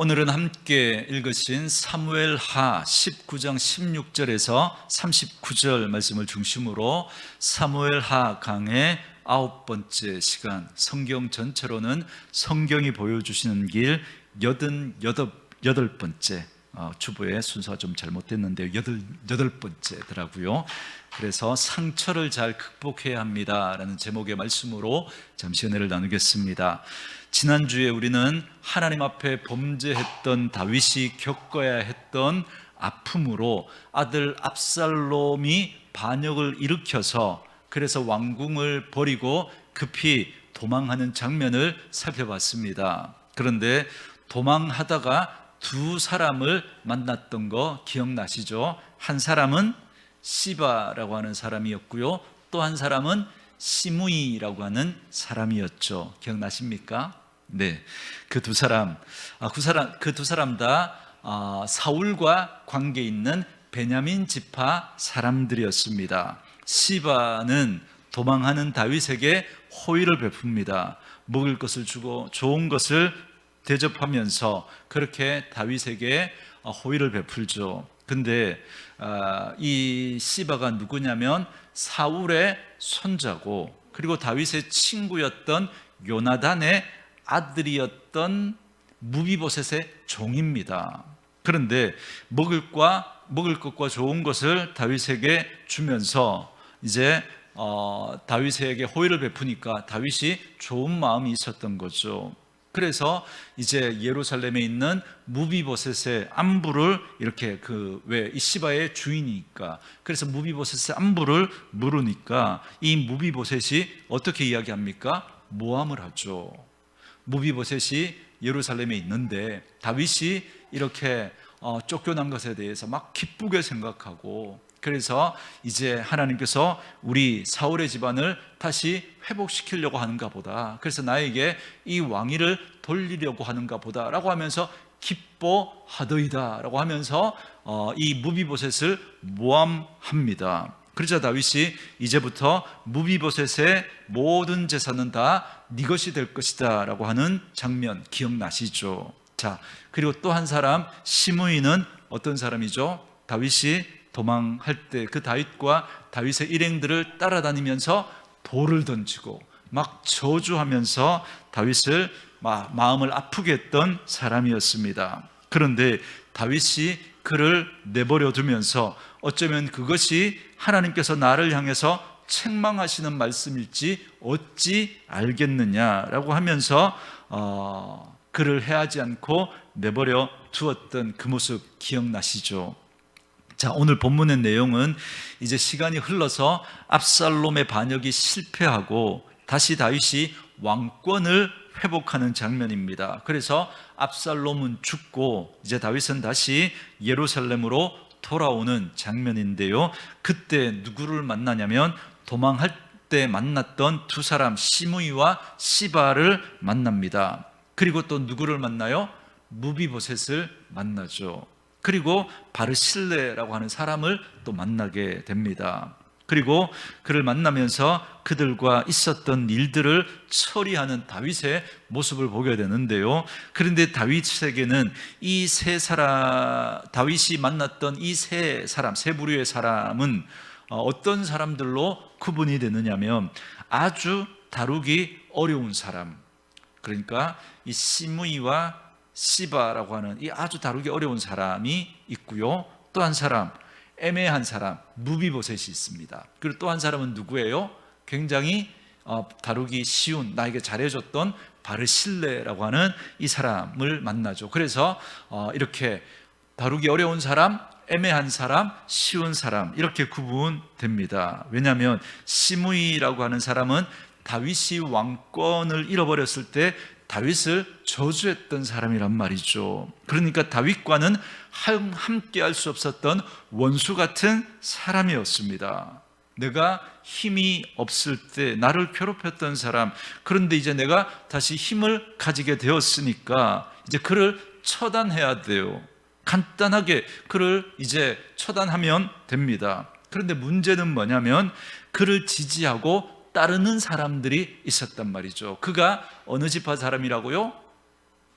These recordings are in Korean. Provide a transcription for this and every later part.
오늘은 함께 읽으신 사무엘하 19장 16절에서 39절 말씀을 중심으로 사무엘하 강의 9번째 시간, 성경 전체로는 성경이 보여주시는 길 88번째, 주보의 순서가 좀 잘못됐는데요, 88번째더라고요. 그래서 상처를 잘 극복해야 합니다 라는 제목의 말씀으로 잠시 은혜를 나누겠습니다. 지난주에 우리는 하나님 앞에 범죄했던 다윗이 겪어야 했던 아픔으로 아들 압살롬이 반역을 일으켜서 그래서 왕궁을 버리고 급히 도망하는 장면을 살펴봤습니다. 그런데 도망하다가 두 사람을 만났던 거 기억나시죠? 한 사람은 시바라고 하는 사람이었고요, 또 한 사람은 시므이라고 하는 사람이었죠. 기억나십니까? 네, 그 두 사람 다 사울과 관계 있는 베냐민 지파 사람들이었습니다. 시바는 도망하는 다윗에게 호의를 베풉니다. 먹을 것을 주고 좋은 것을 대접하면서 그렇게 다윗에게 호의를 베풀죠. 근데 이 시바가 누구냐면 사울의 손자고, 그리고 다윗의 친구였던 요나단의 아들이었던 무비보셋의 종입니다. 그런데 먹을 것과 좋은 것을 다윗에게 주면서 이제 다윗에게 호의를 베푸니까 다윗이 좋은 마음이 있었던 거죠. 그래서 이제 예루살렘에 있는 무비보셋의 안부를 이렇게 이 시바의 주인이니까, 그래서 무비보셋의 안부를 물으니까 이 무비보셋이 어떻게 이야기합니까? 모함을 하죠. 무비보셋이 예루살렘에 있는데 다윗이 이렇게 쫓겨난 것에 대해서 막 기쁘게 생각하고, 그래서 이제 하나님께서 우리 사울의 집안을 다시 회복시키려고 하는가 보다, 그래서 나에게 이 왕위를 돌리려고 하는가 보다 라고 하면서 기뻐하더이다 라고 하면서 이 무비보셋을 모함합니다. 그러자 다윗이 이제부터 무비보셋의 모든 재산은 다 네 것이 될 것이다 라고 하는 장면 기억나시죠? 자, 그리고 또 한 사람 시므이는 어떤 사람이죠? 다윗이 도망할 때 그 다윗과 다윗의 일행들을 따라다니면서 돌을 던지고 막 저주하면서 다윗을 마음을 아프게 했던 사람이었습니다. 그런데 다윗이 그를 내버려 두면서 어쩌면 그것이 하나님께서 나를 향해서 책망하시는 말씀일지 어찌 알겠느냐라고 하면서 그를 해하지 않고 내버려 두었던 그 모습 기억나시죠? 자, 오늘 본문의 내용은 이제 시간이 흘러서 압살롬의 반역이 실패하고 다시 다윗이 왕권을 회복하는 장면입니다. 그래서 압살롬은 죽고 이제 다윗은 다시 예루살렘으로 돌아오는 장면인데요, 그때 누구를 만나냐면 도망할 때 만났던 두 사람 시므이와 시바를 만납니다. 그리고 또 누구를 만나요? 무비보셋을 만나죠. 그리고 바르실레라고 하는 사람을 또 만나게 됩니다. 그리고 그를 만나면서 그들과 있었던 일들을 처리하는 다윗의 모습을 보게 되는데요, 그런데 다윗에게는 이 다윗이 만났던 이 세 부류의 사람은 어떤 사람들로 구분이 되느냐면 아주 다루기 어려운 사람, 그러니까 이 시므이와 시바라고 하는 이 아주 다루기 어려운 사람이 있고요, 또 한 사람 애매한 사람 무비보셋이 있습니다. 그리고 또 한 사람은 누구예요? 굉장히 다루기 쉬운, 나에게 잘해줬던 바르실레라고 하는 이 사람을 만나죠. 그래서 이렇게 다루기 어려운 사람, 애매한 사람, 쉬운 사람 이렇게 구분됩니다. 왜냐하면 시므이라고 하는 사람은 다윗이 왕권을 잃어버렸을 때 다윗을 저주했던 사람이란 말이죠. 그러니까 다윗과는 함께 할 수 없었던 원수 같은 사람이었습니다. 내가 힘이 없을 때 나를 괴롭혔던 사람, 그런데 이제 내가 다시 힘을 가지게 되었으니까 이제 그를 처단해야 돼요. 간단하게 그를 이제 처단하면 됩니다. 그런데 문제는 뭐냐면 그를 지지하고 따르는 사람들이 있었단 말이죠. 그가 어느 지파 사람이라고요?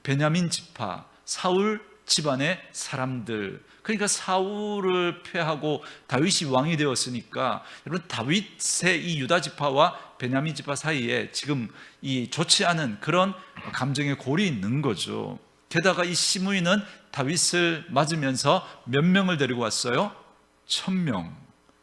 베냐민 지파, 사울 집안의 사람들, 그러니까 사울을 패하고 다윗이 왕이 되었으니까 여러분, 다윗의 이 유다 지파와 베냐민 지파 사이에 지금 이 좋지 않은 그런 감정의 골이 있는 거죠. 게다가 이 시므이는 다윗을 맞으면서 몇 명을 데리고 왔어요? 1000명.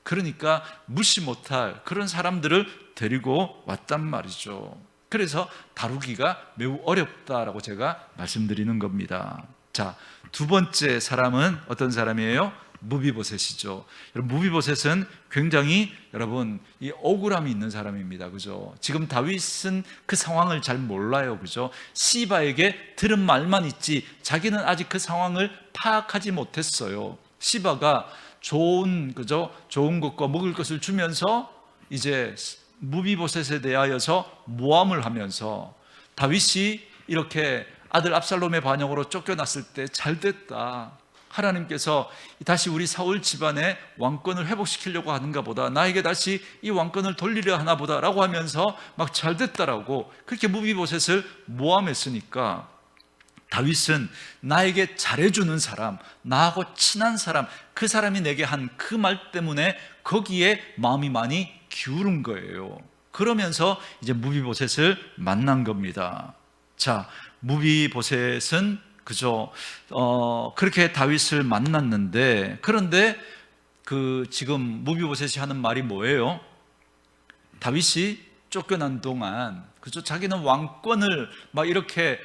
그러니까 무시 못할 그런 사람들을 데리고 왔단 말이죠. 그래서 다루기가 매우 어렵다라고 제가 말씀드리는 겁니다. 자, 두 번째 사람은 어떤 사람이에요? 무비보셋이죠. 여러분, 무비보셋은 굉장히 여러분 이 억울함이 있는 사람입니다. 그죠? 지금 다윗은 그 상황을 잘 몰라요. 그죠? 시바에게 들은 말만 있지 자기는 아직 그 상황을 파악하지 못했어요. 시바가 좋은 것과 먹을 것을 주면서 이제 무비보셋에 대하여서 모함을 하면서 다윗이 이렇게 아들 압살롬의 반역으로 쫓겨났을 때 잘됐다, 하나님께서 다시 우리 사울 집안의 왕권을 회복시키려고 하는가 보다, 나에게 다시 이 왕권을 돌리려 하나 보다라고 하면서 막 잘됐다라고 그렇게 무비보셋을 모함했으니까 다윗은 나에게 잘해주는 사람, 나하고 친한 사람, 그 사람이 내게 한 그 말 때문에 거기에 마음이 많이 기울은 거예요. 그러면서 이제 무비보셋을 만난 겁니다. 자, 무비보셋은 그렇게 다윗을 만났는데, 그런데 지금 무비보셋이 하는 말이 뭐예요? 다윗이 쫓겨난 동안 자기는 왕권을 막 이렇게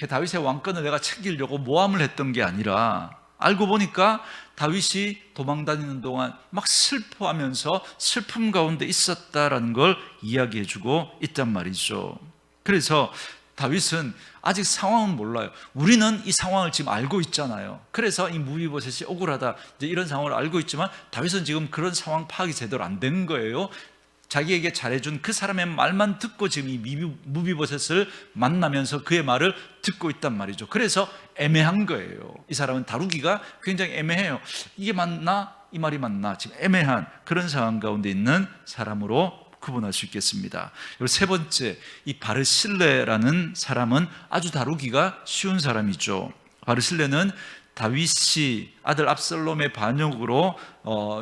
다윗의 왕권을 내가 챙기려고 모함을 했던 게 아니라, 알고 보니까 다윗이 도망다니는 동안 막 슬퍼하면서 슬픔 가운데 있었다라는 걸 이야기해주고 있단 말이죠. 그래서 다윗은 아직 상황은 몰라요. 우리는 이 상황을 지금 알고 있잖아요. 그래서 이 무비보셋이 억울하다, 이제 이런 상황을 알고 있지만 다윗은 지금 그런 상황 파악이 제대로 안 된 거예요. 자기에게 잘해준 그 사람의 말만 듣고 지금 이 무비보셋을 만나면서 그의 말을 듣고 있단 말이죠. 그래서 애매한 거예요. 이 사람은 다루기가 굉장히 애매해요. 이게 맞나? 이 말이 맞나? 지금 애매한 그런 상황 가운데 있는 사람으로 구분할 수 있겠습니다. 그리고 세 번째, 이 바르실레라는 사람은 아주 다루기가 쉬운 사람이죠. 바르실레는 다윗이 아들 압살롬의 반역으로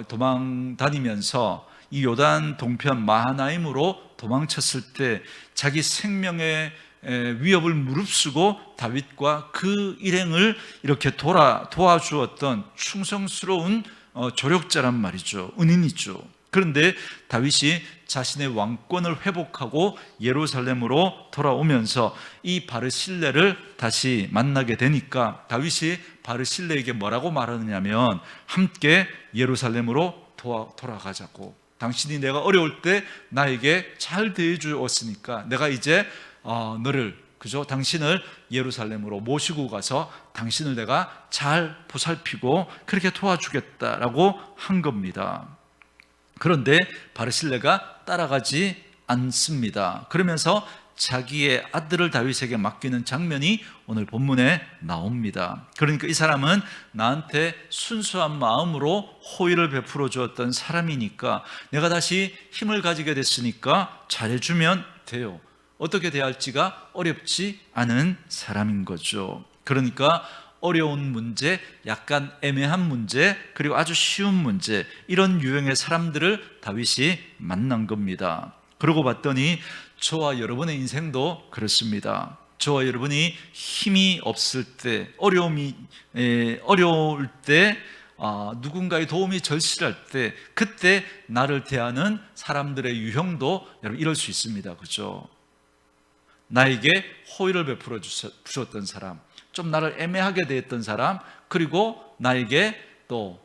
도망 다니면서 이 요단 동편 마하나임으로 도망쳤을 때 자기 생명의 위협을 무릅쓰고 다윗과 그 일행을 이렇게 도와주었던 충성스러운 조력자란 말이죠. 은인이죠. 그런데 다윗이 자신의 왕권을 회복하고 예루살렘으로 돌아오면서 이 바르실레를 다시 만나게 되니까 다윗이 바르실레에게 뭐라고 말하느냐면, 함께 예루살렘으로 돌아가자고. 당신이 내가 어려울 때 나에게 잘 대해주었으니까 내가 이제 당신을 예루살렘으로 모시고 가서 당신을 내가 잘 보살피고 그렇게 도와주겠다라고 한 겁니다. 그런데 바르실레가 따라가지 않습니다. 그러면서 자기의 아들을 다윗에게 맡기는 장면이 오늘 본문에 나옵니다. 그러니까 이 사람은 나한테 순수한 마음으로 호의를 베풀어 주었던 사람이니까 내가 다시 힘을 가지게 됐으니까 잘해주면 돼요. 어떻게 대할지가 어렵지 않은 사람인 거죠. 그러니까 어려운 문제, 약간 애매한 문제, 그리고 아주 쉬운 문제, 이런 유형의 사람들을 다윗이 만난 겁니다. 그러고 봤더니 저와 여러분의 인생도 그렇습니다. 저와 여러분이 힘이 없을 때, 어려울 때, 누군가의 도움이 절실할 때, 그때 나를 대하는 사람들의 유형도 여러분 이럴 수 있습니다. 그죠? 나에게 호의를 베풀어 주셨던 사람, 좀 나를 애매하게 대했던 사람, 그리고 나에게 또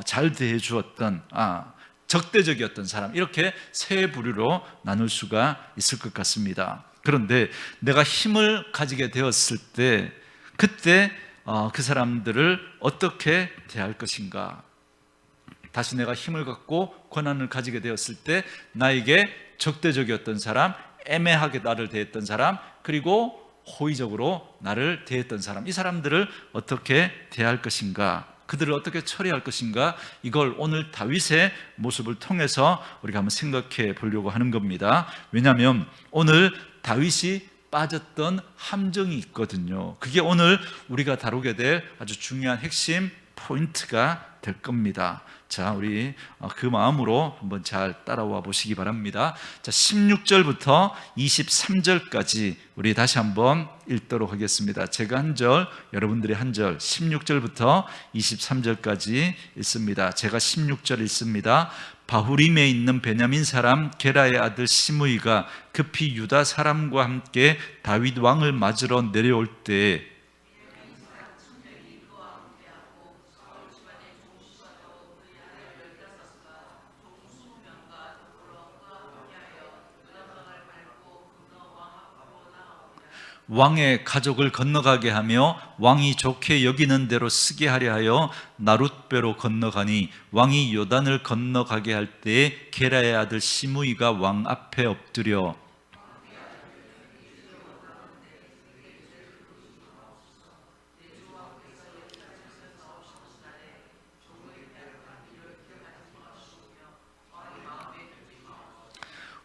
잘 대해 주었던 적대적이었던 사람, 이렇게 세 부류로 나눌 수가 있을 것 같습니다. 그런데 내가 힘을 가지게 되었을 때, 그때 그 사람들을 어떻게 대할 것인가? 다시 내가 힘을 갖고 권한을 가지게 되었을 때 나에게 적대적이었던 사람, 애매하게 나를 대했던 사람, 그리고 호의적으로 나를 대했던 사람, 이 사람들을 어떻게 대할 것인가, 그들을 어떻게 처리할 것인가, 이걸 오늘 다윗의 모습을 통해서 우리가 한번 생각해 보려고 하는 겁니다. 왜냐하면 오늘 다윗이 빠졌던 함정이 있거든요. 그게 오늘 우리가 다루게 될 아주 중요한 핵심 포인트가 될 겁니다. 자, 우리 그 마음으로 한번 잘 따라와 보시기 바랍니다. 자, 16절부터 23절까지 우리 다시 한번 읽도록 하겠습니다. 제가 한 절, 여러분들이 한 절, 16절부터 23절까지 읽습니다. 제가 16절 읽습니다. 바후림에 있는 베냐민 사람 게라의 아들 시므이가 급히 유다 사람과 함께 다윗 왕을 맞으러 내려올 때에 왕의 가족을 건너가게 하며 왕이 좋게 여기는 대로 쓰게 하려 하여 나룻배로 건너가니 왕이 요단을 건너가게 할 때에 게라의 아들 시므이가 왕 앞에 엎드려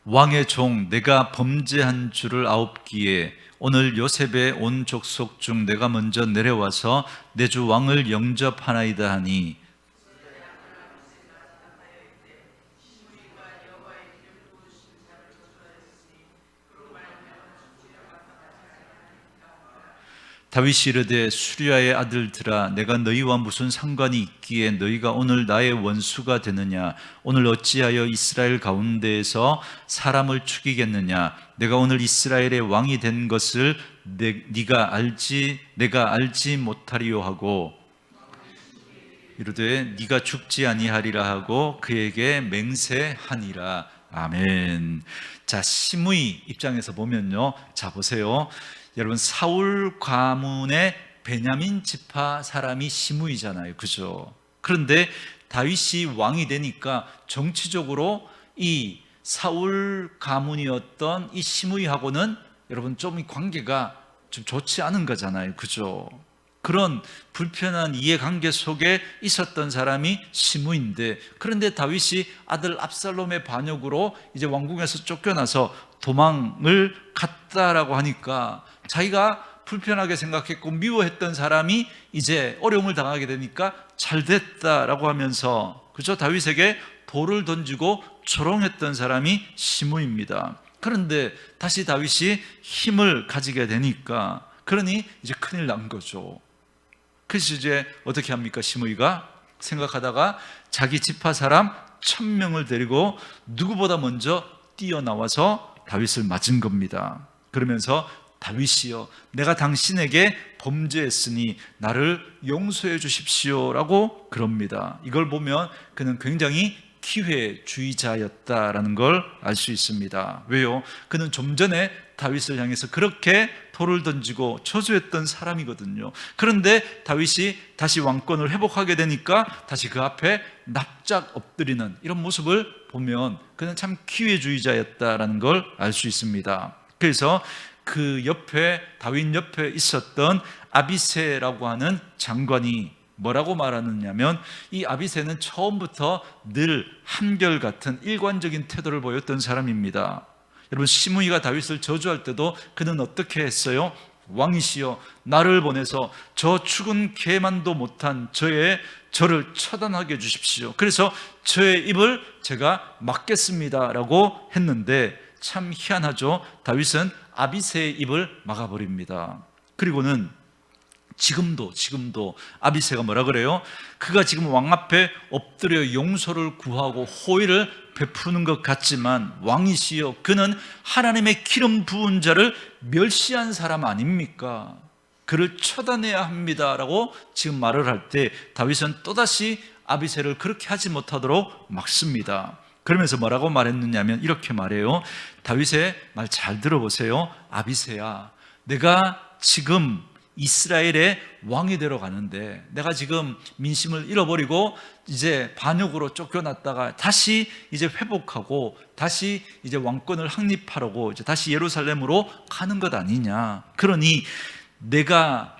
왕의 종 내가 범죄한 줄을 아옵기에 오늘 요셉의 온 족속 중 내가 먼저 내려와서 내 주 왕을 영접하나이다 하니 다윗이 이르되 수리아의 아들들아 내가 너희와 무슨 상관이 있기에 너희가 오늘 나의 원수가 되느냐 오늘 어찌하여 이스라엘 가운데에서 사람을 죽이겠느냐 내가 오늘 이스라엘의 왕이 된 것을 내가 알지 못하리요 하고 이르되 네가 죽지 아니하리라 하고 그에게 맹세하니라. 아멘. 자, 시므이 입장에서 보면요, 자 보세요. 여러분, 사울 가문의 베냐민 지파 사람이 시므이잖아요, 그죠? 그런데 다윗이 왕이 되니까 정치적으로 이 사울 가문이었던 이 시므이하고는 여러분 좀 관계가 좀 좋지 않은 거잖아요, 그죠? 그런 불편한 이해관계 속에 있었던 사람이 시므이인데, 그런데 다윗이 아들 압살롬의 반역으로 이제 왕궁에서 쫓겨나서 도망을 갔다라고 하니까 자기가 불편하게 생각했고 미워했던 사람이 이제 어려움을 당하게 되니까 잘 됐다라고 하면서, 그죠? 다윗에게 돌을 던지고 조롱했던 사람이 시므이입니다. 그런데 다시 다윗이 힘을 가지게 되니까, 그러니 이제 큰일 난 거죠. 그래서 이제 어떻게 합니까? 시므이가 생각하다가 자기 지파 사람 1000명을 데리고 누구보다 먼저 뛰어나와서 다윗을 맞은 겁니다. 그러면서 다윗이여, 내가 당신에게 범죄했으니 나를 용서해 주십시오라고 그럽니다. 이걸 보면 그는 굉장히 기회주의자였다라는 걸 알 수 있습니다. 왜요? 그는 좀 전에 다윗을 향해서 그렇게 돌을 던지고 저주했던 사람이거든요. 그런데 다윗이 다시 왕권을 회복하게 되니까 다시 그 앞에 납작 엎드리는 이런 모습을 보면 그는 참 기회주의자였다라는 걸 알 수 있습니다. 그래서 그 옆에, 다윗 옆에 있었던 아비새라고 하는 장관이 뭐라고 말하느냐면, 이 아비새는 처음부터 늘 한결같은 일관적인 태도를 보였던 사람입니다. 여러분, 시므이가 다윗을 저주할 때도 그는 어떻게 했어요? 왕이시여, 나를 보내서 저 죽은 개만도 못한 저를 처단하게 해주십시오. 그래서 저의 입을 제가 막겠습니다라고 했는데, 참 희한하죠. 다윗은 아비새의 입을 막아버립니다. 그리고는 지금도 아비새가 뭐라 그래요? 그가 지금 왕 앞에 엎드려 용서를 구하고 호의를 베푸는 것 같지만, 왕이시여, 그는 하나님의 기름 부은 자를 멸시한 사람 아닙니까? 그를 처단해야 합니다라고 지금 말을 할 때 다윗은 또다시 아비새를 그렇게 하지 못하도록 막습니다. 그러면서 뭐라고 말했느냐면 이렇게 말해요. 다윗의 말 잘 들어보세요. 아비새야, 내가 지금 이스라엘의 왕이 되러 가는데, 내가 지금 민심을 잃어버리고 이제 반역으로 쫓겨났다가 다시 이제 회복하고 다시 이제 왕권을 확립하려고 이제 다시 예루살렘으로 가는 것 아니냐. 그러니 내가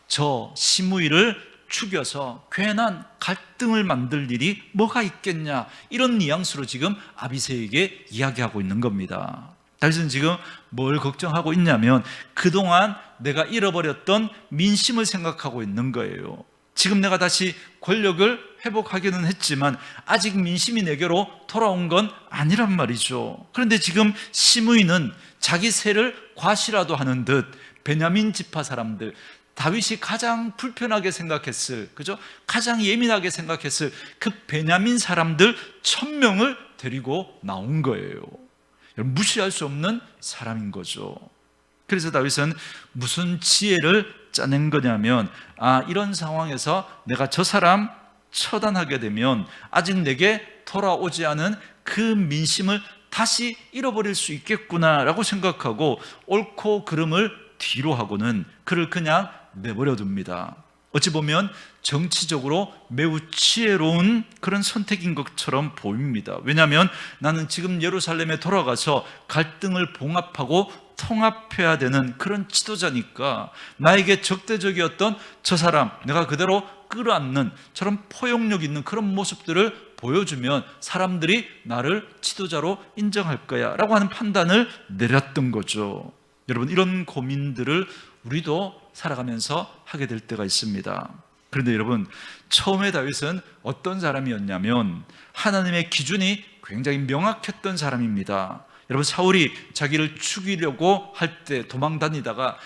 저 시므이를 죽여서 괜한 갈등을 만들 일이 뭐가 있겠냐, 이런 뉘앙스로 지금 아비새에게 이야기하고 있는 겁니다. 다윗은 지금 뭘 걱정하고 있냐면 그동안 내가 잃어버렸던 민심을 생각하고 있는 거예요. 지금 내가 다시 권력을 회복하기는 했지만 아직 민심이 내게로 돌아온 건 아니란 말이죠. 그런데 지금 시므이는 자기 세를 과시라도 하는 듯 베냐민 지파 사람들, 다윗이 가장 불편하게 생각했을, 그죠? 가장 예민하게 생각했을 그 베냐민 사람들 1000명을 데리고 나온 거예요. 무시할 수 없는 사람인 거죠. 그래서 다윗은 무슨 지혜를 짜낸 거냐면, 이런 상황에서 내가 저 사람 처단하게 되면 아직 내게 돌아오지 않은 그 민심을 다시 잃어버릴 수 있겠구나라고 생각하고 옳고 그름을 뒤로 하고는 그를 그냥 내버려 둡니다. 어찌 보면 정치적으로 매우 지혜로운 그런 선택인 것처럼 보입니다. 왜냐하면 나는 지금 예루살렘에 돌아가서 갈등을 봉합하고 통합해야 되는 그런 지도자니까 나에게 적대적이었던 저 사람 내가 그대로 끌어안는 저런 포용력 있는 그런 모습들을 보여주면 사람들이 나를 지도자로 인정할 거야 라고 하는 판단을 내렸던 거죠. 여러분, 이런 고민들을 우리도 살아가면서 하게 될 때가 있습니다. 그런데 여러분, 처음에 다윗은 어떤 사람이었냐면 하나님의 기준이 굉장히 명확했던 사람입니다. 여러분, 사울이 자기를 죽이려고 할 때 도망 다니다가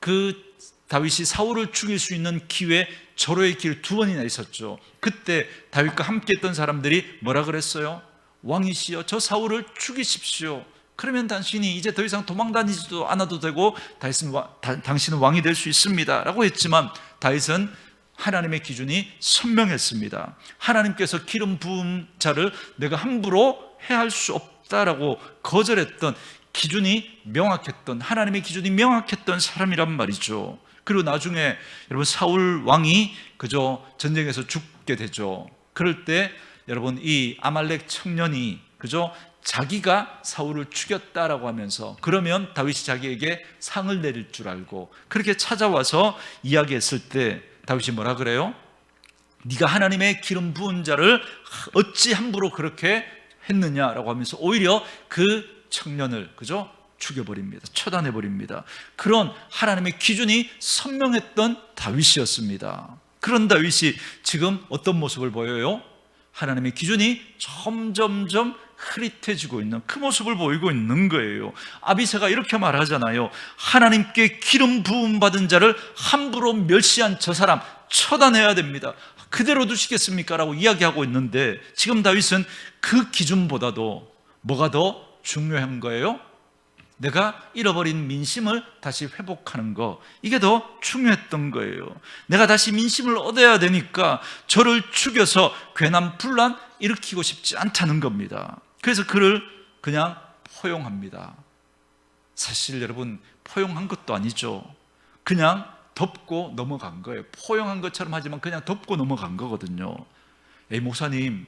그 다윗이 사울을 죽일 수 있는 기회, 절호의 길 2번이나 있었죠. 그때 다윗과 함께 했던 사람들이 뭐라 그랬어요? 왕이시여, 저 사울을 죽이십시오. 그러면 당신이 이제 더 이상 도망 다니지도 않아도 되고 당신은 왕이 될 수 있습니다 라고 했지만 다윗은 하나님의 기준이 선명했습니다. 하나님께서 기름 부은 자를 내가 함부로 해할 수 없다라고 거절했던 기준이 명확했던, 하나님의 기준이 명확했던 사람이란 말이죠. 그리고 나중에 여러분, 사울 왕이 그저 전쟁에서 죽게 되죠. 그럴 때 여러분, 이 아말렉 청년이 그저 자기가 사울을 죽였다라고 하면서 그러면 다윗이 자기에게 상을 내릴 줄 알고 그렇게 찾아와서 이야기했을 때 다윗이 뭐라 그래요? 네가 하나님의 기름 부은 자를 어찌 함부로 그렇게 했느냐라고 하면서 오히려 그 청년을 그저 죽여버립니다. 처단해버립니다. 그런 하나님의 기준이 선명했던 다윗이었습니다. 그런 다윗이 지금 어떤 모습을 보여요? 하나님의 기준이 점점점 흐릿해지고 있는 그 모습을 보이고 있는 거예요. 아비새가 이렇게 말하잖아요. 하나님께 기름 부음 받은 자를 함부로 멸시한 저 사람 처단해야 됩니다. 그대로 두시겠습니까? 라고 이야기하고 있는데 지금 다윗은 그 기준보다도 뭐가 더 중요한 거예요? 내가 잃어버린 민심을 다시 회복하는 거, 이게 더 중요했던 거예요. 내가 다시 민심을 얻어야 되니까 저를 죽여서 괜한 분란 일으키고 싶지 않다는 겁니다. 그래서 그를 그냥 포용합니다. 사실 여러분, 포용한 것도 아니죠. 그냥 덮고 넘어간 거예요. 포용한 것처럼 하지만 그냥 덮고 넘어간 거거든요. 목사님,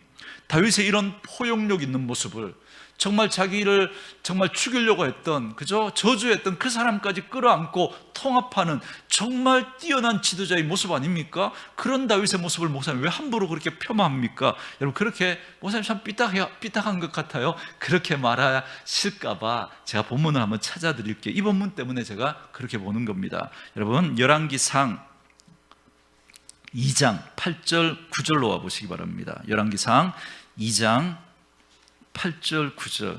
다윗의 이런 포용력 있는 모습을, 정말 자기를 정말 죽이려고 했던, 그저 저주했던 그 사람까지 끌어안고 통합하는 정말 뛰어난 지도자의 모습 아닙니까? 그런 다윗의 모습을 목사님 왜 함부로 그렇게 폄하합니까? 여러분, 그렇게 목사님 참 삐딱한 것 같아요. 그렇게 말하실까봐 제가 본문을 한번 찾아드릴게요. 이 본문 때문에 제가 그렇게 보는 겁니다. 여러분, 열왕기상 2장 8절 9절로 와보시기 바랍니다. 열왕기상 2장 8절 9절.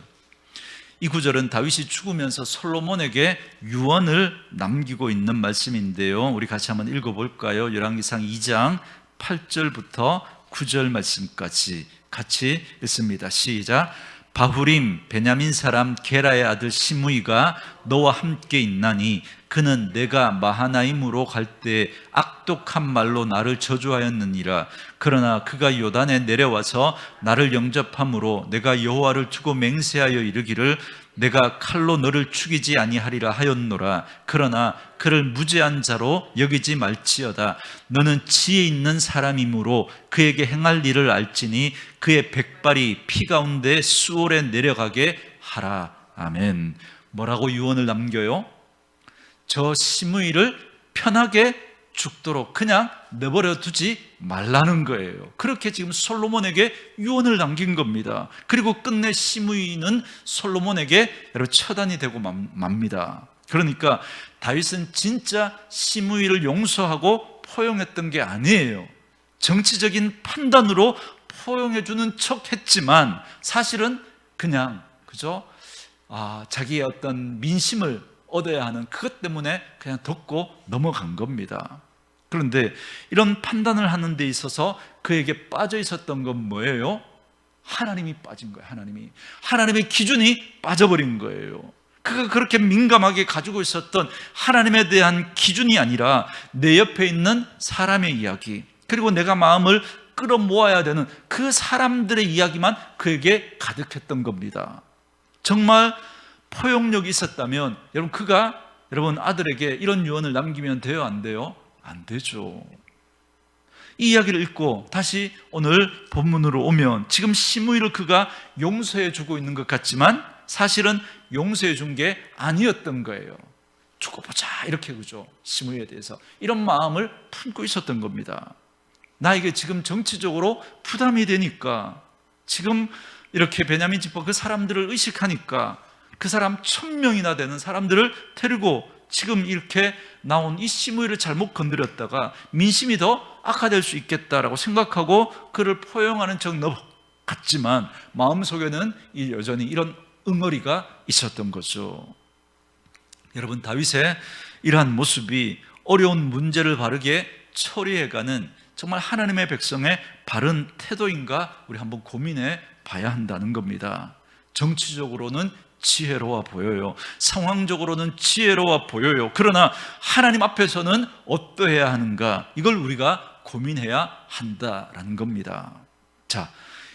이 구절은 다윗이 죽으면서 솔로몬에게 유언을 남기고 있는 말씀인데요, 우리 같이 한번 읽어볼까요? 열왕기상 2장 8절부터 9절 말씀까지 같이 읽습니다. 시작. 바후림 베냐민 사람 게라의 아들 시므이가 너와 함께 있나니 그는 내가 마하나임으로 갈 때 악독한 말로 나를 저주하였느니라. 그러나 그가 요단에 내려와서 나를 영접함으로 내가 여호와를 두고 맹세하여 이르기를 내가 칼로 너를 죽이지 아니하리라 하였노라. 그러나 그를 무죄한 자로 여기지 말지어다. 너는 지혜 있는 사람이므로 그에게 행할 일을 알지니 그의 백발이 피 가운데 수월에 내려가게 하라. 아멘. 뭐라고 유언을 남겨요? 저 시므이를 편하게 죽도록 그냥 내버려 두지 말라는 거예요. 그렇게 지금 솔로몬에게 유언을 남긴 겁니다. 그리고 끝내 시므이는 솔로몬에게 처단이 되고 맙니다. 그러니까 다윗은 진짜 시므이를 용서하고 포용했던 게 아니에요. 정치적인 판단으로 포용해주는 척 했지만 사실은 그냥 자기의 어떤 민심을 얻어야 하는 그것 때문에 그냥 듣고 넘어간 겁니다. 그런데 이런 판단을 하는 데 있어서 그에게 빠져 있었던 건 뭐예요? 하나님이 빠진 거예요. 하나님의 기준이 빠져버린 거예요. 그가 그렇게 민감하게 가지고 있었던 하나님에 대한 기준이 아니라 내 옆에 있는 사람의 이야기, 그리고 내가 마음을 끌어모아야 되는 그 사람들의 이야기만 그에게 가득했던 겁니다. 정말 포용력이 있었다면 여러분 아들에게 이런 유언을 남기면 돼요, 안 돼요? 안 되죠. 이 이야기를 읽고 다시 오늘 본문으로 오면 지금 시므이를 그가 용서해 주고 있는 것 같지만 사실은 용서해 준 게 아니었던 거예요. 죽어 보자 이렇게 시므이에 대해서 이런 마음을 품고 있었던 겁니다. 나에게 지금 정치적으로 부담이 되니까, 지금 이렇게 베냐민 지파 그 사람들을 의식하니까 그 사람 1000명이나 되는 사람들을 데리고 지금 이렇게 나온 이 시므이를 잘못 건드렸다가 민심이 더 악화될 수 있겠다라고 생각하고 그를 포용하는 척 같지만 마음속에는 여전히 이런 응어리가 있었던 거죠. 여러분, 다윗의 이러한 모습이 어려운 문제를 바르게 처리해가는 정말 하나님의 백성의 바른 태도인가 우리 한번 고민해 봐야 한다는 겁니다. 정치적으로는 지혜로워 보여요. 상황적으로는 지혜로워 보여요. 그러나 하나님 앞에서는 어떠해야 하는가, 이걸 우리가 고민해야 한다라는 겁니다. 자,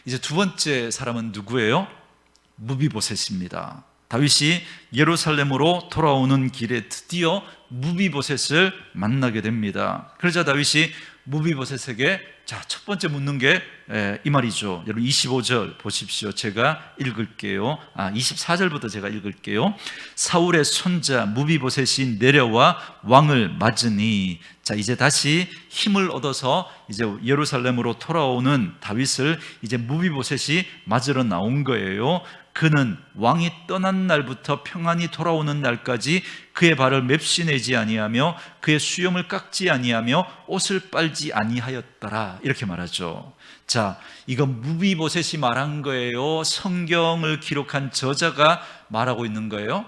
이제 두 번째 사람은 누구예요? 무비보셋입니다. 다윗이 예루살렘으로 돌아오는 길에 드디어 무비보셋을 만나게 됩니다. 그러자 다윗이 무비보셋에게 첫 번째 묻는 게 이 말이죠. 여러분 25절 보십시오. 제가 읽을게요. 24절부터 제가 읽을게요. 사울의 손자 무비보셋이 내려와 왕을 맞으니, 자, 이제 다시 힘을 얻어서 이제 예루살렘으로 돌아오는 다윗을 이제 무비보셋이 맞으러 나온 거예요. 그는 왕이 떠난 날부터 평안히 돌아오는 날까지 그의 발을 맵시내지 아니하며 그의 수염을 깎지 아니하며 옷을 빨지 아니하였더라, 이렇게 말하죠. 자, 이건 무비보셋이 말한 거예요? 성경을 기록한 저자가 말하고 있는 거예요?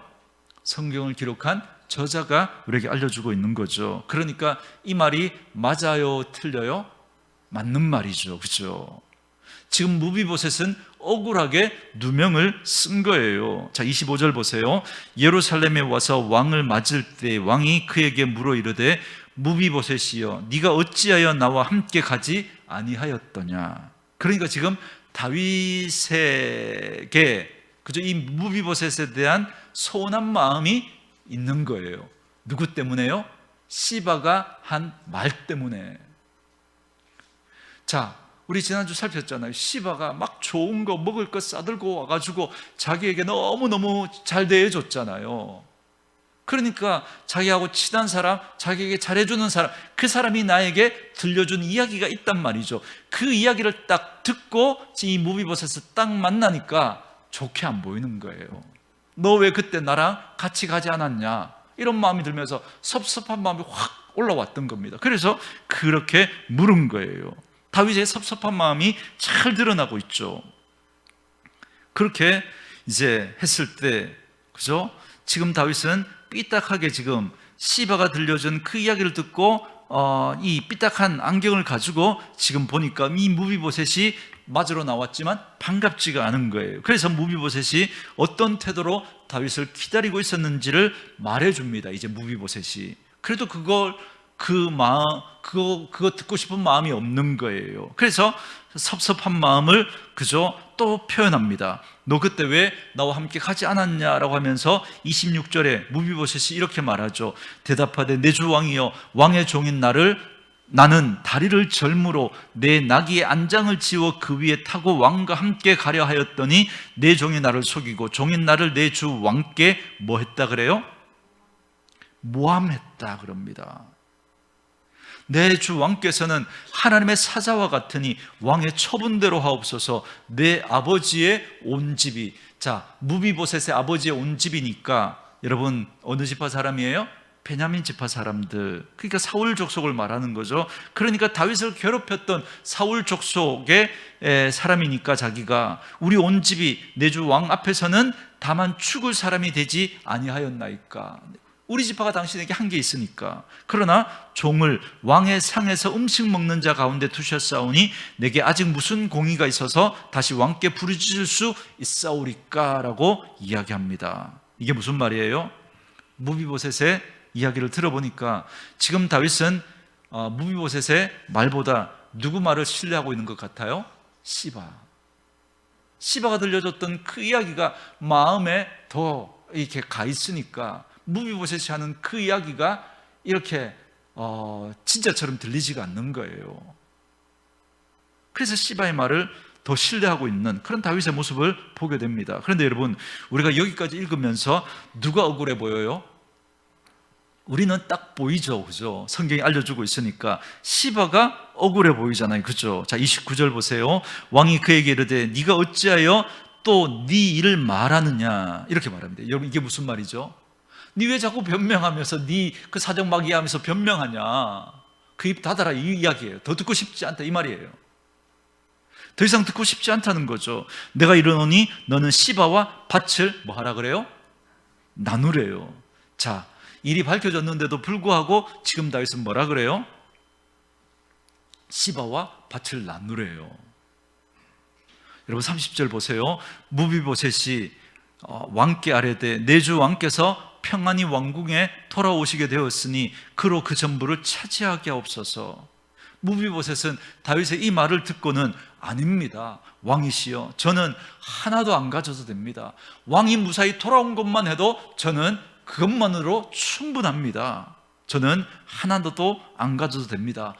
성경을 기록한 저자가 우리에게 알려주고 있는 거죠. 그러니까 이 말이 맞아요, 틀려요? 맞는 말이죠. 그렇죠? 지금 무비보셋은 억울하게 누명을 쓴 거예요. 자, 25절 보세요. 예루살렘에 와서 왕을 맞을 때 왕이 그에게 물어 이르되 무비보셋이여, 네가 어찌하여 나와 함께 가지 아니하였더냐. 그러니까 지금 다윗에게 이 무비보셋에 대한 서운한 마음이 있는 거예요. 누구 때문에요? 시바가 한 말 때문에. 자, 우리 지난주 살폈잖아요. 시바가 막 좋은 거 먹을 거 싸들고 와가지고 자기에게 너무너무 잘 대해줬잖아요. 그러니까 자기하고 친한 사람, 자기에게 잘해주는 사람, 그 사람이 나에게 들려준 이야기가 있단 말이죠. 그 이야기를 딱 듣고 이 무비보셋을 딱 만나니까 좋게 안 보이는 거예요. 너 왜 그때 나랑 같이 가지 않았냐, 이런 마음이 들면서 섭섭한 마음이 확 올라왔던 겁니다. 그래서 그렇게 물은 거예요. 다윗의 섭섭한 마음이 잘 드러나고 있죠. 그렇게 이제 했을 때, 지금 다윗은 삐딱하게 지금 시바가 들려준 그 이야기를 듣고 이 삐딱한 안경을 가지고 지금 보니까 이 무비보셋이 맞으러 나왔지만 반갑지가 않은 거예요. 그래서 무비보셋이 어떤 태도로 다윗을 기다리고 있었는지를 말해줍니다. 이제 무비보셋이. 그래도 그거 듣고 싶은 마음이 없는 거예요. 그래서 섭섭한 마음을 또 표현합니다. 너 그때 왜 나와 함께 가지 않았냐라고 하면서 26절에 무비보셋이 이렇게 말하죠. 대답하되 내 주 왕이여, 왕의 종인 나는 다리를 절므로 내 나귀의 안장을 지워 그 위에 타고 왕과 함께 가려 하였더니 내 종이 나를 속이고 종인 나를 내 주 왕께 뭐 했다 그래요? 모함했다 그럽니다. 내 주 왕께서는 하나님의 사자와 같으니 왕의 처분대로 하옵소서. 내 아버지의 온 집이, 자, 무비보셋의 아버지의 온 집이니까 여러분 어느 지파 사람이에요? 베냐민 지파 사람들. 그러니까 사울 족속을 말하는 거죠. 그러니까 다윗을 괴롭혔던 사울 족속의 사람이니까 자기가 우리 온 집이 내 주 왕 앞에서는 다만 죽을 사람이 되지 아니하였나이까. 우리 지파가 당신에게 한 게 있으니까. 그러나 종을 왕의 상에서 음식 먹는 자 가운데 두셨사오니 내게 아직 무슨 공의가 있어서 다시 왕께 부르짖을 수 있사오리까 라고 이야기합니다. 이게 무슨 말이에요? 무비보셋의 이야기를 들어보니까 지금 다윗은 무비보셋의 말보다 누구 말을 신뢰하고 있는 것 같아요? 시바가 들려줬던 그 이야기가 마음에 더 이렇게 가 있으니까 무비보셋이 하는 그 이야기가 이렇게 진짜처럼 들리지가 않는 거예요. 그래서 시바의 말을 더 신뢰하고 있는 그런 다윗의 모습을 보게 됩니다. 그런데 여러분, 우리가 여기까지 읽으면서 누가 억울해 보여요? 우리는 딱 보이죠, 그죠? 성경이 알려주고 있으니까 시바가 억울해 보이잖아요, 그죠? 자, 29절 보세요. 왕이 그에게 이르되 네가 어찌하여 또 네 일을 말하느냐, 이렇게 말합니다. 여러분, 이게 무슨 말이죠? 네 왜 자꾸 변명하면서 네 그 사정 막 이해하면서 변명하냐? 그 입 닫아라, 이 이야기예요. 더 듣고 싶지 않다, 이 말이에요. 더 이상 듣고 싶지 않다는 거죠. 내가 이르노니 너는 시바와 밭을 뭐 하라 그래요? 나누래요. 자, 일이 밝혀졌는데도 불구하고 지금 다윗은 뭐라 그래요? 시바와 밭을 나누래요. 여러분 30절 보세요. 무비보셋이 왕께 아뢰되 내 주 왕께서 평안히 왕궁에 돌아오시게 되었으니 그로 그 전부를 차지하게 하옵소서. 무비보셋은 다윗의 이 말을 듣고는 아닙니다. 왕이시여, 저는 하나도 안 가져도 됩니다. 왕이 무사히 돌아온 것만 해도 저는 그것만으로 충분합니다. 저는 하나도 안 가져도 됩니다.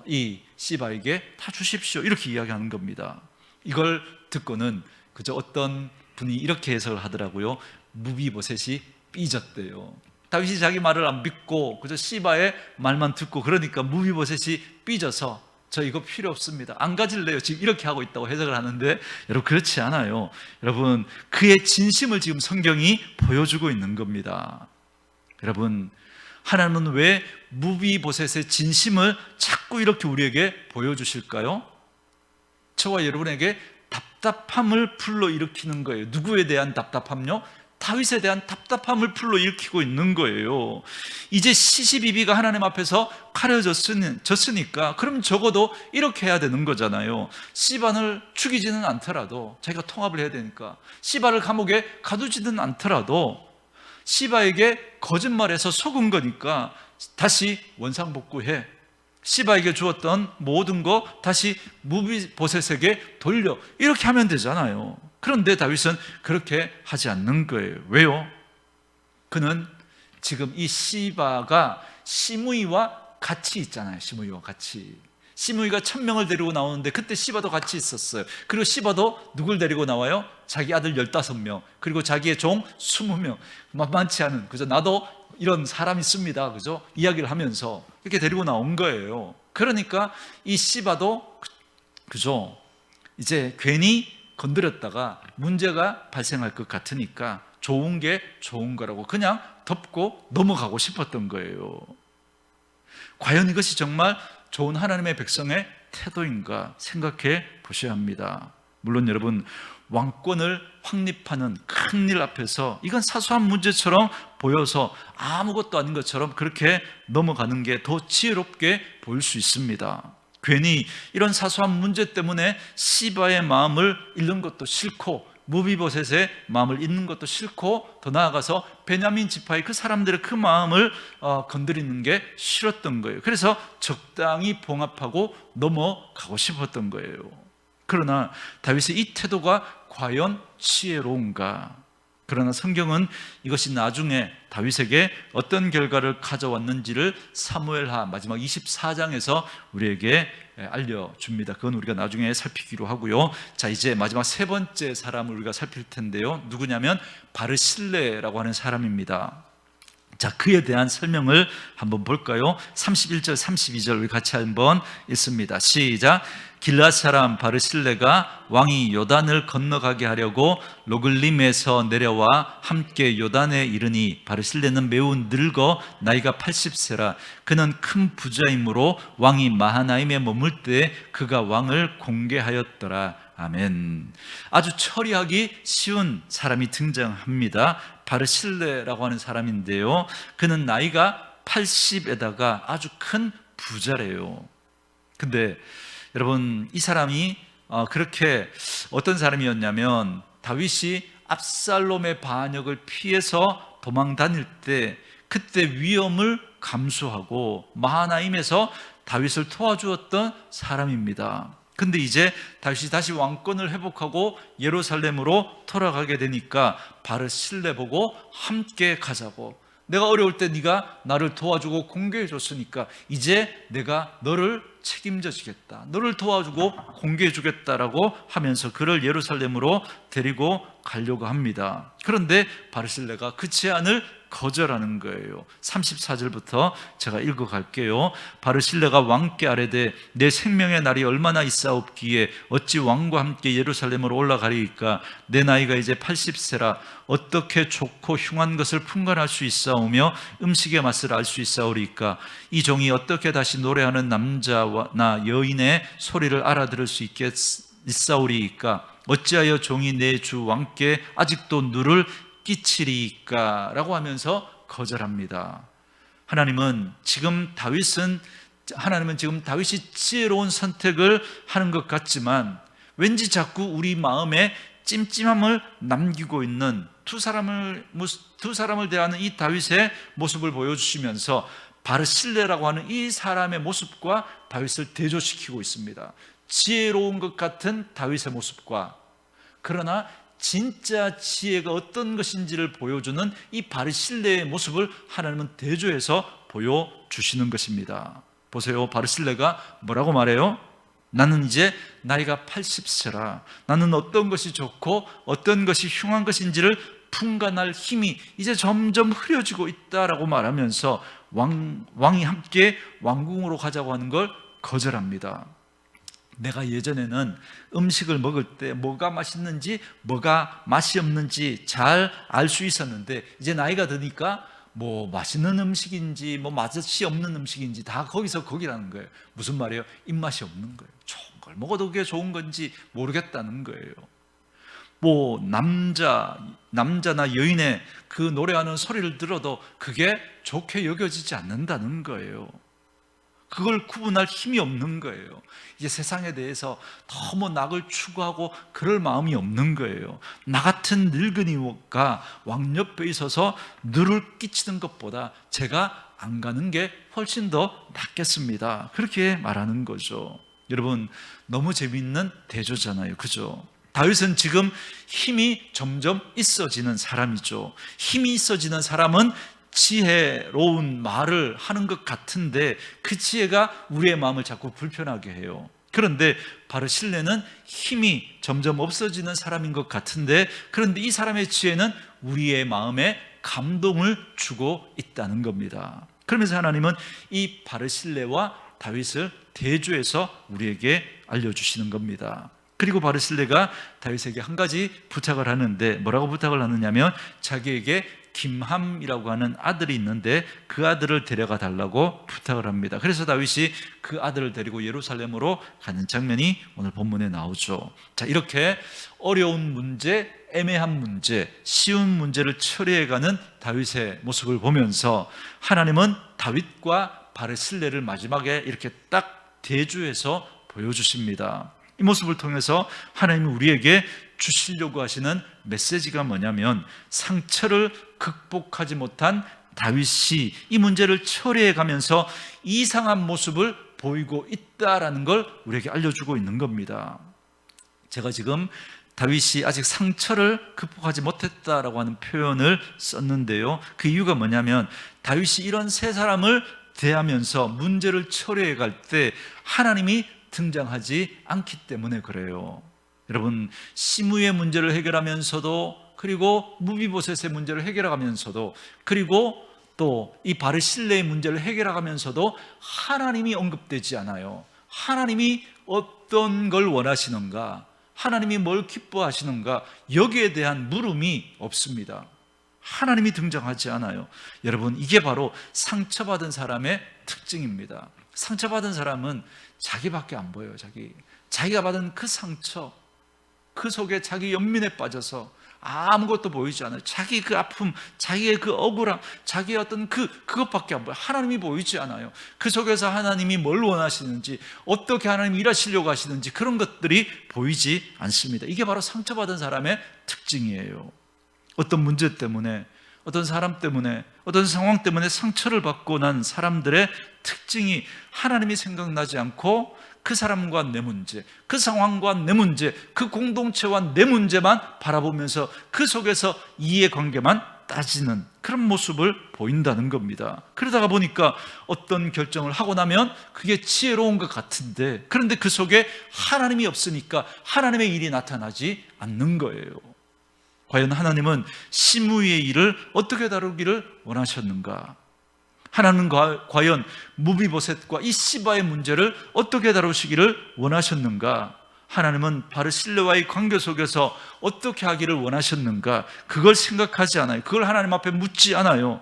이 시바에게 다 주십시오, 이렇게 이야기하는 겁니다. 이걸 듣고는 그저 어떤 분이 이렇게 해석을 하더라고요. 무비보셋이 삐졌대요. 다윗이 자기 말을 안 믿고 그저 시바의 말만 듣고, 그러니까 무비보셋이 삐져서 저 이거 필요 없습니다, 안 가질래요, 지금 이렇게 하고 있다고 해석을 하는데, 여러분 그렇지 않아요. 여러분, 그의 진심을 지금 성경이 보여주고 있는 겁니다. 여러분, 하나님은 왜 무비보셋의 진심을 자꾸 이렇게 우리에게 보여주실까요? 저와 여러분에게 답답함을 불러일으키는 거예요. 누구에 대한 답답함요? 다윗에 대한 답답함을 불러일으키고 있는 거예요. 이제 시시비비가 하나님 앞에서 가려졌으니까 그럼 적어도 이렇게 해야 되는 거잖아요. 시바를 죽이지는 않더라도, 자기가 통합을 해야 되니까 시바를 감옥에 가두지는 않더라도 시바에게 거짓말해서 속은 거니까 다시 원상복구해, 시바에게 주었던 모든 거 다시 무비보셋에게 돌려, 이렇게 하면 되잖아요. 그런데 다윗은 그렇게 하지 않는 거예요. 왜요? 그는 지금 이 시바가 시므이와 같이 있잖아요. 시므이와 같이. 시므이가 1000명을 데리고 나오는데 그때 시바도 같이 있었어요. 그리고 시바도 누굴 데리고 나와요? 자기 아들 15명, 그리고 자기의 종 20명. 만만치 않은, 그죠? 나도 이런 사람 있습니다, 그죠? 이야기를 하면서 이렇게 데리고 나온 거예요. 그러니까 이 시바도, 그죠? 이제 괜히 건드렸다가 문제가 발생할 것 같으니까 좋은 게 좋은 거라고 그냥 덮고 넘어가고 싶었던 거예요. 과연 이것이 정말 좋은 하나님의 백성의 태도인가 생각해 보셔야 합니다. 물론 여러분, 왕권을 확립하는 큰일 앞에서 이건 사소한 문제처럼 보여서 아무것도 아닌 것처럼 그렇게 넘어가는 게 더 지혜롭게 보일 수 있습니다. 괜히 이런 사소한 문제 때문에 시바의 마음을 잃는 것도 싫고 무비보셋의 마음을 잃는 것도 싫고, 더 나아가서 베냐민 지파의 그 사람들의 그 마음을 건드리는 게 싫었던 거예요. 그래서 적당히 봉합하고 넘어가고 싶었던 거예요. 그러나 다윗의 이 태도가 과연 지혜로운가? 그러나 성경은 이것이 나중에 다윗에게 어떤 결과를 가져왔는지를 사무엘하 마지막 24장에서 우리에게 알려줍니다. 그건 우리가 나중에 살피기로 하고요. 자, 이제 마지막 세 번째 사람을 우리가 살필 텐데요. 누구냐면 바르실레라고 하는 사람입니다. 자, 그에 대한 설명을 한번 볼까요? 31절, 32절 우리 같이 한번 읽습니다. 시작. 길앗 사람 바르실레가 왕이 요단을 건너가게 하려고 로글림에서 내려와 함께 요단에 이르니 바르실레는 매우 늙어 나이가 80세라. 그는 큰 부자이므로 왕이 마하나임에 머물 때 그가 왕을 공개하였더라. 아멘. 아주 처리하기 쉬운 사람이 등장합니다. 바르실레라고 하는 사람인데요, 그는 나이가 80에다가 아주 큰 부자래요. 근데 여러분, 이 사람이 그렇게 어떤 사람이었냐면, 다윗이 압살롬의 반역을 피해서 도망 다닐 때 그때 위험을 감수하고 마하나임에서 다윗을 도와주었던 사람입니다. 근데 이제 다윗이 다시 왕권을 회복하고 예루살렘으로 돌아가게 되니까 바르실레 보고 함께 가자고, 내가 어려울 때 네가 나를 도와주고 공개해 줬으니까 이제 내가 너를 책임져 주겠다, 너를 도와주고 공개해 주겠다라고 하면서 그를 예루살렘으로 데리고 가려고 합니다. 그런데 바르실레가 그 제안을 거절하는 거예요. 34절부터 제가 읽어갈게요. 바르실레가 왕께 아뢰되 내 생명의 날이 얼마나 있사옵기에 어찌 왕과 함께 예루살렘으로 올라가리이까? 내 나이가 이제 80세라 어떻게 좋고 흉한 것을 분간할 수 있사오며 음식의 맛을 알 수 있사오리이까? 이 종이 어떻게 다시 노래하는 남자나 여인의 소리를 알아들을 수 있사오리이까? 어찌하여 종이 내 주 왕께 아직도 누를 끼치리까? 라고 하면서 거절합니다. 하나님은 지금 다윗이 지혜로운 선택을 하는 것 같지만 왠지 자꾸 우리 마음에 찜찜함을 남기고 있는 두 사람을 대하는 이 다윗의 모습을 보여주시면서 바르실레라고 하는 이 사람의 모습과 다윗을 대조시키고 있습니다. 지혜로운 것 같은 다윗의 모습과, 그러나 진짜 지혜가 어떤 것인지를 보여주는 이 바르실레의 모습을 하나님은 대조해서 보여주시는 것입니다. 보세요. 바르실레가 뭐라고 말해요? 나는 이제 나이가 80세라 나는 어떤 것이 좋고 어떤 것이 흉한 것인지를 분간할 힘이 이제 점점 흐려지고 있다라고 말하면서 왕이 함께 왕궁으로 가자고 하는 걸 거절합니다. 내가 예전에는 음식을 먹을 때 뭐가 맛있는지 뭐가 맛이 없는지 잘 알 수 있었는데 이제 나이가 드니까 뭐 맛있는 음식인지 뭐 맛이 없는 음식인지 다 거기서 거기라는 거예요. 무슨 말이에요? 입맛이 없는 거예요. 좋은 걸 먹어도 그게 좋은 건지 모르겠다는 거예요. 뭐 남자나 여인의 그 노래하는 소리를 들어도 그게 좋게 여겨지지 않는다는 거예요. 그걸 구분할 힘이 없는 거예요. 이제 세상에 대해서 너무 낙을 추구하고 그럴 마음이 없는 거예요. 나 같은 늙은이가 왕 옆에 있어서 누를 끼치는 것보다 제가 안 가는 게 훨씬 더 낫겠습니다. 그렇게 말하는 거죠. 여러분, 너무 재미있는 대조잖아요. 그죠? 다윗은 지금 힘이 점점 있어지는 사람이죠. 힘이 있어지는 사람은 지혜로운 말을 하는 것 같은데 그 지혜가 우리의 마음을 자꾸 불편하게 해요. 그런데 바르실레는 힘이 점점 없어지는 사람인 것 같은데, 그런데 이 사람의 지혜는 우리의 마음에 감동을 주고 있다는 겁니다. 그러면서 하나님은 이 바르실레와 다윗을 대조해서 우리에게 알려주시는 겁니다. 그리고 바르실레가 다윗에게 한 가지 부탁을 하는데, 뭐라고 부탁을 하느냐면 자기에게 김함이라고 하는 아들이 있는데 그 아들을 데려가 달라고 부탁을 합니다. 그래서 다윗이 그 아들을 데리고 예루살렘으로 가는 장면이 오늘 본문에 나오죠. 자, 이렇게 어려운 문제, 애매한 문제, 쉬운 문제를 처리해가는 다윗의 모습을 보면서 하나님은 다윗과 바르실레를 마지막에 이렇게 딱 대조해서 보여주십니다. 이 모습을 통해서 하나님이 우리에게 주시려고 하시는 메시지가 뭐냐면, 상처를 극복하지 못한 다윗이 이 문제를 처리해 가면서 이상한 모습을 보이고 있다라는 걸 우리에게 알려주고 있는 겁니다. 제가 지금 다윗이 아직 상처를 극복하지 못했다라고 하는 표현을 썼는데요, 그 이유가 뭐냐면 다윗이 이런 세 사람을 대하면서 문제를 처리해 갈 때 하나님이 등장하지 않기 때문에 그래요. 여러분, 시므의 문제를 해결하면서도, 그리고 무비보셋의 문제를 해결하면서도, 그리고 또 이 바르실레의 문제를 해결하면서도 하나님이 언급되지 않아요. 하나님이 어떤 걸 원하시는가, 하나님이 뭘 기뻐하시는가, 여기에 대한 물음이 없습니다. 하나님이 등장하지 않아요. 여러분, 이게 바로 상처받은 사람의 특징입니다. 상처받은 사람은 자기밖에 안 보여요. 자기가 받은 그 상처, 그 속에 자기 연민에 빠져서 아무것도 보이지 않아요. 자기 그 아픔, 자기의 그 억울함, 자기의 어떤 그것밖에 안 보여요. 하나님이 보이지 않아요. 그 속에서 하나님이 뭘 원하시는지, 어떻게 하나님이 일하시려고 하시는지 그런 것들이 보이지 않습니다. 이게 바로 상처받은 사람의 특징이에요. 어떤 문제 때문에, 어떤 사람 때문에, 어떤 상황 때문에 상처를 받고 난 사람들의 특징이 하나님이 생각나지 않고 그 사람과 내 문제, 그 상황과 내 문제, 그 공동체와 내 문제만 바라보면서 그 속에서 이해관계만 따지는 그런 모습을 보인다는 겁니다. 그러다가 보니까 어떤 결정을 하고 나면 그게 지혜로운 것 같은데, 그런데 그 속에 하나님이 없으니까 하나님의 일이 나타나지 않는 거예요. 과연 하나님은 시므이의 일을 어떻게 다루기를 원하셨는가? 하나님은 과연 무비보셋과 이 시바의 문제를 어떻게 다루시기를 원하셨는가? 하나님은 바르실레와의 관계 속에서 어떻게 하기를 원하셨는가? 그걸 생각하지 않아요. 그걸 하나님 앞에 묻지 않아요.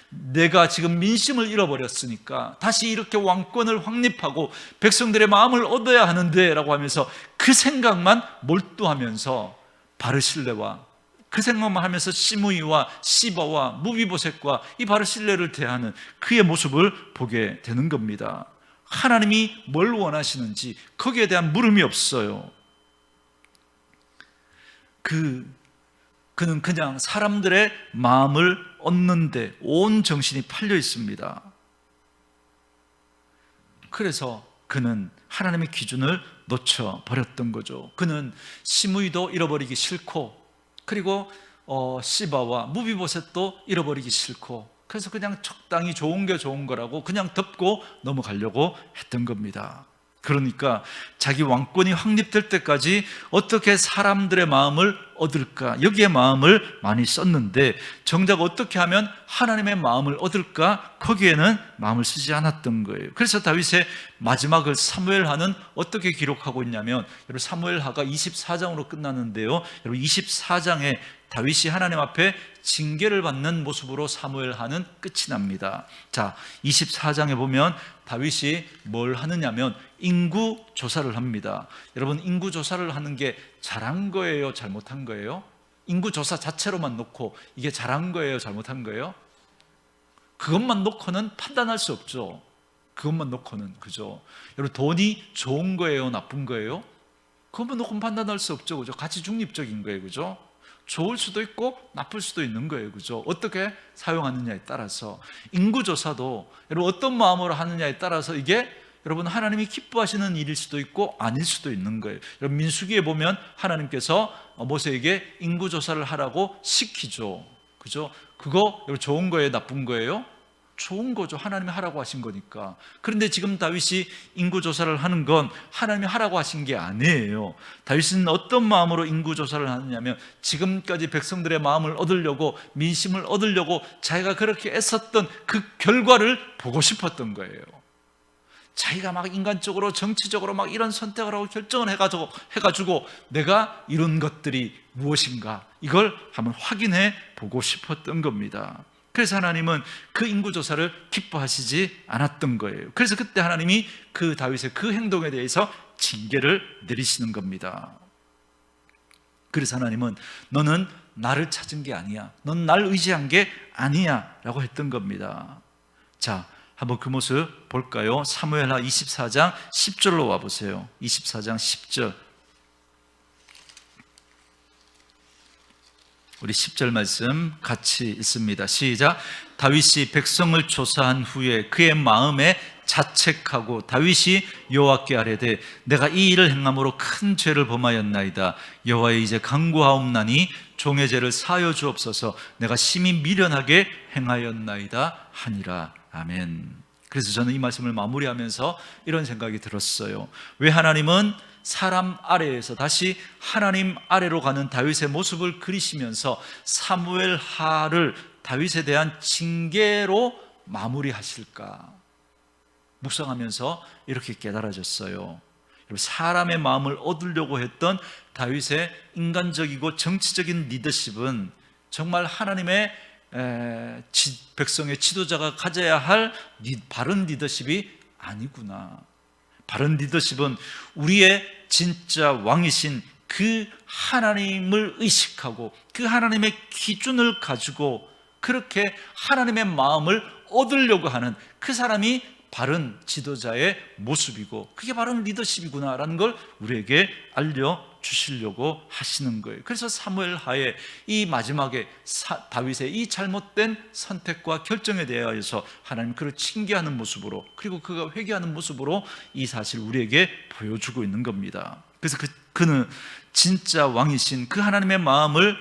내가 지금 민심을 잃어버렸으니까 다시 이렇게 왕권을 확립하고 백성들의 마음을 얻어야 하는데 라고 하면서 그 생각만 몰두하면서 바르실레와 그 생각만 하면서 시므이와 시바와 무비보셋과 이 바르실레를 대하는 그의 모습을 보게 되는 겁니다. 하나님이 뭘 원하시는지 거기에 대한 물음이 없어요. 그는 그냥 사람들의 마음을 얻는데 온 정신이 팔려 있습니다. 그래서 그는 하나님의 기준을 놓쳐버렸던 거죠. 그는 시므이도 잃어버리기 싫고, 그리고 시바와 무비보셋도 잃어버리기 싫고, 그래서 그냥 적당히 좋은 게 좋은 거라고 그냥 덮고 넘어가려고 했던 겁니다. 그러니까 자기 왕권이 확립될 때까지 어떻게 사람들의 마음을 얻을까, 여기에 마음을 많이 썼는데 정작 어떻게 하면 하나님의 마음을 얻을까, 거기에는 마음을 쓰지 않았던 거예요. 그래서 다윗의 마지막을 사무엘하는 어떻게 기록하고 있냐면, 여러분 사무엘하가 24장으로 끝나는데요, 여러분 24장에 다윗이 하나님 앞에 징계를 받는 모습으로 사무엘하는 끝이 납니다. 자, 24장에 보면 다윗이 뭘 하느냐면 인구 조사를 합니다. 여러분, 인구 조사를 하는 게 잘한 거예요, 잘못한 거예요? 인구 조사 자체로만 놓고 이게 잘한 거예요, 잘못한 거예요? 그것만 놓고는 판단할 수 없죠. 그것만 놓고는, 그죠? 여러분, 돈이 좋은 거예요, 나쁜 거예요? 그것만 놓고는 판단할 수 없죠, 그죠? 가치 중립적인 거예요, 그죠? 좋을 수도 있고 나쁠 수도 있는 거예요, 그죠? 어떻게 사용하느냐에 따라서. 인구조사도 여러분 어떤 마음으로 하느냐에 따라서 이게 여러분 하나님이 기뻐하시는 일일 수도 있고 아닐 수도 있는 거예요. 여러분 민수기에 보면 하나님께서 모세에게 인구조사를 하라고 시키죠, 그죠? 그거 여러분 좋은 거예요, 나쁜 거예요? 좋은 거죠. 하나님이 하라고 하신 거니까. 그런데 지금 다윗이 인구조사를 하는 건 하나님이 하라고 하신 게 아니에요. 다윗은 어떤 마음으로 인구조사를 하느냐면, 지금까지 백성들의 마음을 얻으려고, 민심을 얻으려고 자기가 그렇게 애썼던 그 결과를 보고 싶었던 거예요. 자기가 막 인간적으로, 정치적으로 막 이런 선택을 하고 결정을 해가지고 내가 이룬 것들이 무엇인가, 이걸 한번 확인해 보고 싶었던 겁니다. 그래서 하나님은 그 인구조사를 기뻐하시지 않았던 거예요. 그래서 그때 하나님이 그 다윗의 그 행동에 대해서 징계를 내리시는 겁니다. 그래서 하나님은 너는 나를 찾은 게 아니야, 넌 날 의지한 게 아니야 라고 했던 겁니다. 자, 한번 그 모습 볼까요? 사무엘하 24장 10절로 와보세요. 24장 10절, 우리 10절 말씀 같이 읽습니다. 시작. 다윗이 백성을 조사한 후에 그의 마음에 자책하고 다윗이 여호와께 아뢰되 내가 이 일을 행함으로 큰 죄를 범하였나이다. 여호와여, 이제 간구하옵나니 종의 죄를 사하여 주옵소서. 내가 심히 미련하게 행하였나이다 하니라. 아멘. 그래서 저는 이 말씀을 마무리하면서 이런 생각이 들었어요. 왜 하나님은 사람 아래에서 다시 하나님 아래로 가는 다윗의 모습을 그리시면서 사무엘하를 다윗에 대한 징계로 마무리하실까 묵상하면서 이렇게 깨달아졌어요. 사람의 마음을 얻으려고 했던 다윗의 인간적이고 정치적인 리더십은 정말 하나님의 백성의 지도자가 가져야 할 바른 리더십이 아니구나. 바른 리더십은 우리의 진짜 왕이신 그 하나님을 의식하고 그 하나님의 기준을 가지고 그렇게 하나님의 마음을 얻으려고 하는 그 사람이 바른 지도자의 모습이고 그게 바른 리더십이구나라는 걸 우리에게 알려주시려고 하시는 거예요. 그래서 사무엘 하에 이 마지막에 다윗의 이 잘못된 선택과 결정에 대하여서 하나님 그를 징계하는 모습으로 그리고 그가 회개하는 모습으로 이 사실을 우리에게 보여주고 있는 겁니다. 그래서 그는 진짜 왕이신 그 하나님의 마음을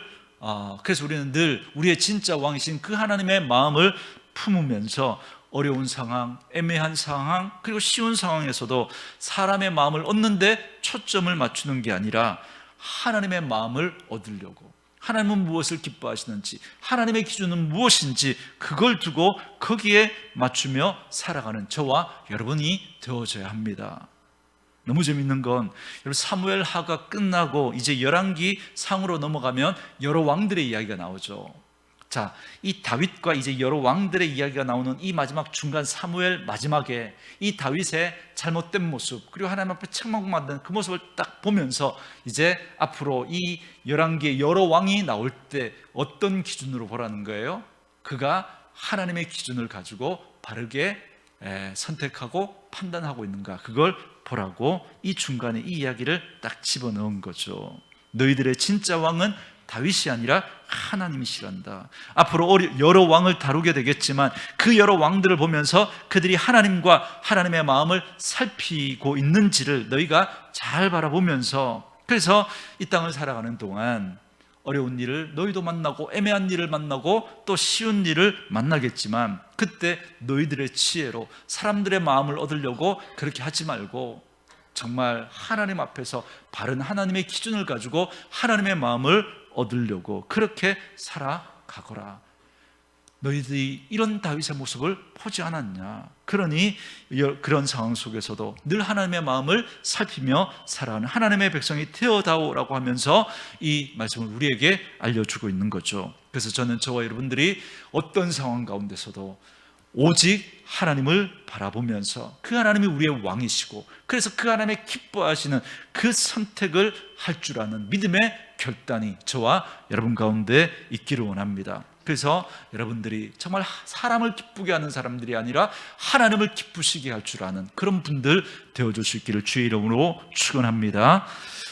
그래서 우리는 늘 우리의 진짜 왕이신 그 하나님의 마음을 품으면서 어려운 상황, 애매한 상황, 그리고 쉬운 상황에서도 사람의 마음을 얻는데 초점을 맞추는 게 아니라 하나님의 마음을 얻으려고, 하나님은 무엇을 기뻐하시는지, 하나님의 기준은 무엇인지 그걸 두고 거기에 맞추며 살아가는 저와 여러분이 되어져야 합니다. 너무 재밌는 건 여러분 사무엘 하가 끝나고 이제 열왕기 상으로 넘어가면 여러 왕들의 이야기가 나오죠. 자, 이 다윗과 이제 여러 왕들의 이야기가 나오는 이 마지막 중간 사무엘 마지막에 이 다윗의 잘못된 모습 그리고 하나님 앞에 책망받는 그 모습을 딱 보면서 이제 앞으로 이 열왕기의 여러 왕이 나올 때 어떤 기준으로 보라는 거예요? 그가 하나님의 기준을 가지고 바르게 선택하고 판단하고 있는가, 그걸 보라고 이 중간에 이 이야기를 딱 집어넣은 거죠. 너희들의 진짜 왕은 다윗이 아니라 하나님이시란다. 앞으로 여러 왕을 다루게 되겠지만 그 여러 왕들을 보면서 그들이 하나님과 하나님의 마음을 살피고 있는지를 너희가 잘 바라보면서, 그래서 이 땅을 살아가는 동안 어려운 일을 너희도 만나고 애매한 일을 만나고 또 쉬운 일을 만나겠지만 그때 너희들의 지혜로 사람들의 마음을 얻으려고 그렇게 하지 말고 정말 하나님 앞에서 바른 하나님의 기준을 가지고 하나님의 마음을 얻으려고 그렇게 살아가거라. 너희들이 이런 다윗의 모습을 보지 않았냐. 그러니 그런 상황 속에서도 늘 하나님의 마음을 살피며 살아가는 하나님의 백성이 되어다오라고 하면서 이 말씀을 우리에게 알려주고 있는 거죠. 그래서 저는 저와 여러분들이 어떤 상황 가운데서도 오직 하나님을 바라보면서 그 하나님이 우리의 왕이시고 그래서 그 하나님의 기뻐하시는 그 선택을 할 줄 아는 믿음의 결단이 저와 여러분 가운데 있기를 원합니다. 그래서 여러분들이 정말 사람을 기쁘게 하는 사람들이 아니라 하나님을 기쁘시게 할 줄 아는 그런 분들 되어줄 수 있기를 주의 이름으로 축원합니다.